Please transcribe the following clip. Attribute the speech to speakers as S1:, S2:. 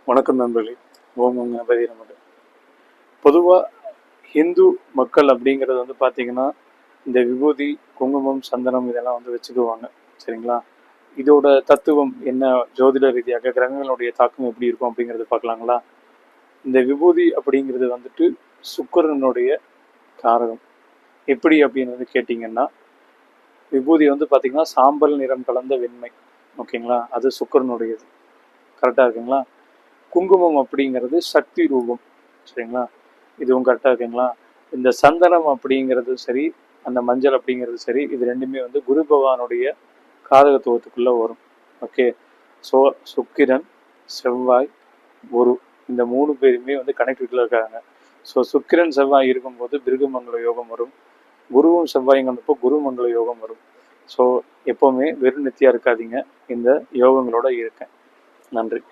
S1: வணக்கம் நண்பர்களே. ஓம் கணபதி நமக. பொதுவாக ஹிந்து மக்கள் அப்படிங்கிறது பார்த்தீங்கன்னா இந்த விபூதி, குங்குமம், சந்தனம் இதெல்லாம் வச்சுக்குவாங்க. சரிங்களா? இதோட தத்துவம் என்ன, ஜோதிட ரீதியாக கிரகங்களுடைய தாக்கம் எப்படி இருக்கும் அப்படிங்கிறது பார்க்கலாங்களா? இந்த விபூதி அப்படிங்கிறது சுக்கிரனுடைய காரகம். எப்படி அப்படின்னு கேட்டிங்கன்னா, விபூதி பார்த்தீங்கன்னா சாம்பல் நிறம் கலந்த வெண்மை. ஓகேங்களா? அது சுக்கிரனுடையது. கரெக்டாக இருக்குங்களா? குங்குமம் அப்படிங்கிறது சக்தி ரூபம். சரிங்களா? இதுவும் கரெக்டாக இருக்குங்களா? இந்த சந்தனம் அப்படிங்கிறது சரி, அந்த மஞ்சள் அப்படிங்கிறது சரி, இது ரெண்டுமே குரு பகவானுடைய காரகத்துவத்துக்குள்ள வரும். ஓகே. ஸோ சுக்கிரன், செவ்வாய், குரு இந்த 3 பேருமே கனெக்டிவிட்டியில் இருக்காங்க. ஸோ சுக்கிரன் செவ்வாய் இருக்கும்போது பிருகுமங்கல யோகம் வரும். குருவும் செவ்வாயும் வந்தப்போ குருமங்கல யோகம் வரும். ஸோ எப்போவுமே வெறும் நெத்தியாக இருக்காதீங்க, இந்த யோகங்களோட இருக்கேன். நன்றி.